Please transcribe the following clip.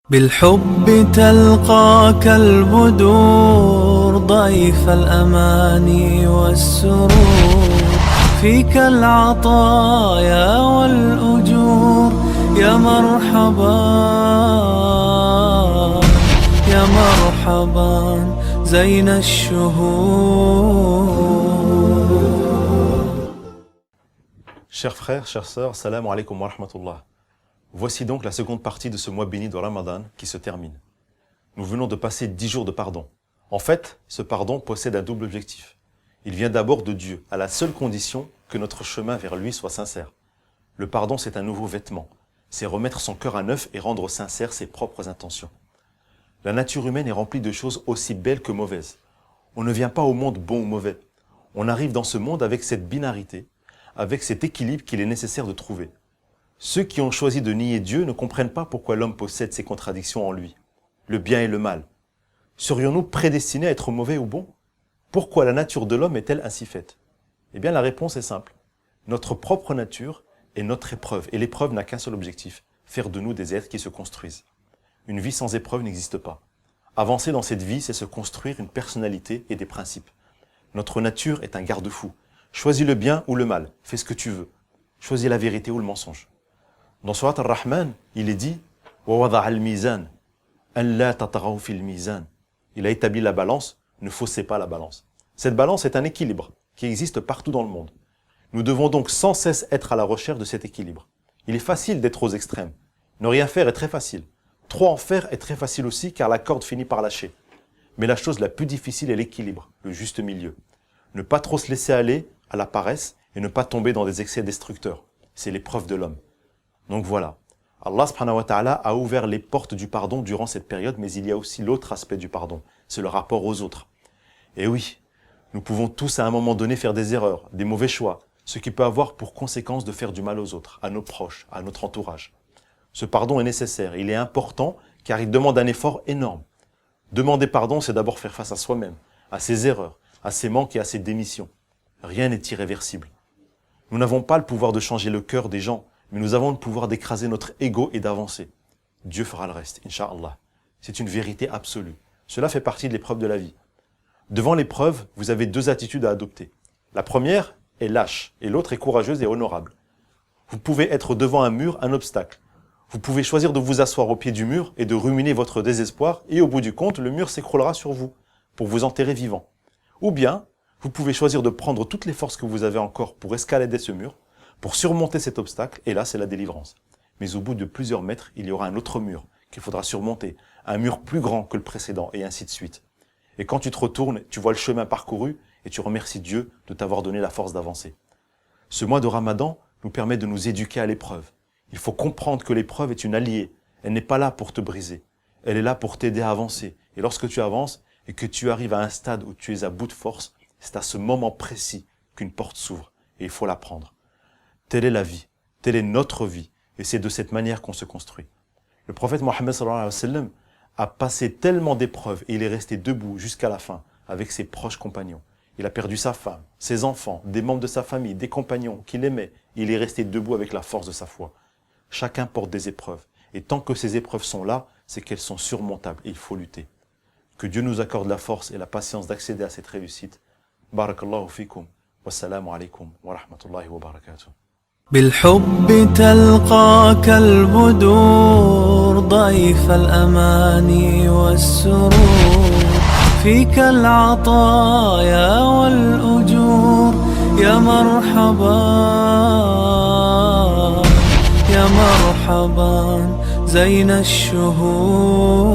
بالحب تلقاك البدور ضيف الأماني والسرور فيك العطايا والأجور يا مرحبا يا مرحبا زين الشهور. Chers frères, chères sœurs, salam alaikum wa rahmatullah. Voici donc la seconde partie de ce mois béni de Ramadan qui se termine. Nous venons de passer 10 jours de pardon. En fait, ce pardon possède un double objectif. Il vient d'abord de Dieu, à la seule condition que notre chemin vers lui soit sincère. Le pardon, c'est un nouveau vêtement. C'est remettre son cœur à neuf et rendre sincères ses propres intentions. La nature humaine est remplie de choses aussi belles que mauvaises. On ne vient pas au monde bon ou mauvais. On arrive dans ce monde avec cette binarité, avec cet équilibre qu'il est nécessaire de trouver. Ceux qui ont choisi de nier Dieu ne comprennent pas pourquoi l'homme possède ces contradictions en lui, le bien et le mal. Serions-nous prédestinés à être mauvais ou bons? Pourquoi la nature de l'homme est-elle ainsi faite? Eh bien la réponse est simple. Notre propre nature est notre épreuve, et l'épreuve n'a qu'un seul objectif, faire de nous des êtres qui se construisent. Une vie sans épreuve n'existe pas. Avancer dans cette vie, c'est se construire une personnalité et des principes. Notre nature est un garde-fou. Choisis le bien ou le mal, fais ce que tu veux. Choisis la vérité ou le mensonge. Dans Surat Ar-Rahman, il est dit وَوَضَعَ الْمِيزَانَ أَنْ لَا تَطْغَوْا فِي الْمِيزَانِ. Il a établi la balance, ne faussez pas la balance. Cette balance est un équilibre qui existe partout dans le monde. Nous devons donc sans cesse être à la recherche de cet équilibre. Il est facile d'être aux extrêmes. Ne rien faire est très facile. Trop en faire est très facile aussi car la corde finit par lâcher. Mais la chose la plus difficile est l'équilibre, le juste milieu. Ne pas trop se laisser aller à la paresse et ne pas tomber dans des excès destructeurs. C'est l'épreuve de l'homme. Donc voilà, Allah subhanahu wa ta'ala a ouvert les portes du pardon durant cette période, mais il y a aussi l'autre aspect du pardon, c'est le rapport aux autres. Et oui, nous pouvons tous à un moment donné faire des erreurs, des mauvais choix, ce qui peut avoir pour conséquence de faire du mal aux autres, à nos proches, à notre entourage. Ce pardon est nécessaire, il est important car il demande un effort énorme. Demander pardon, c'est d'abord faire face à soi-même, à ses erreurs, à ses manques et à ses démissions. Rien n'est irréversible. Nous n'avons pas le pouvoir de changer le cœur des gens, mais nous avons le pouvoir d'écraser notre ego et d'avancer. Dieu fera le reste, Inch'Allah. C'est une vérité absolue. Cela fait partie de l'épreuve de la vie. Devant l'épreuve, vous avez deux attitudes à adopter. La première est lâche, et l'autre est courageuse et honorable. Vous pouvez être devant un mur, un obstacle. Vous pouvez choisir de vous asseoir au pied du mur et de ruminer votre désespoir, et au bout du compte, le mur s'écroulera sur vous, pour vous enterrer vivant. Ou bien, vous pouvez choisir de prendre toutes les forces que vous avez encore pour escalader ce mur, pour surmonter cet obstacle, et là c'est la délivrance. Mais au bout de plusieurs mètres, il y aura un autre mur qu'il faudra surmonter, un mur plus grand que le précédent, et ainsi de suite. Et quand tu te retournes, tu vois le chemin parcouru, et tu remercies Dieu de t'avoir donné la force d'avancer. Ce mois de Ramadan nous permet de nous éduquer à l'épreuve. Il faut comprendre que l'épreuve est une alliée, elle n'est pas là pour te briser, elle est là pour t'aider à avancer. Et lorsque tu avances, et que tu arrives à un stade où tu es à bout de force, c'est à ce moment précis qu'une porte s'ouvre, et il faut la prendre. Telle est la vie, telle est notre vie, et c'est de cette manière qu'on se construit. Le prophète Mohammed sallallahu alayhi wa sallam a passé tellement d'épreuves et il est resté debout jusqu'à la fin avec ses proches compagnons. Il a perdu sa femme, ses enfants, des membres de sa famille, des compagnons qu'il aimait. Il est resté debout avec la force de sa foi. Chacun porte des épreuves, et tant que ces épreuves sont là, c'est qu'elles sont surmontables et il faut lutter. Que Dieu nous accorde la force et la patience d'accéder à cette réussite. Barakallahu fikum, wassalamu alaikum wa rahmatullahi wa barakatuh. بالحب تلقاك البدور ضيف الأماني والسرور فيك العطايا والأجور يا مرحبا يا مرحبا زين الشهور.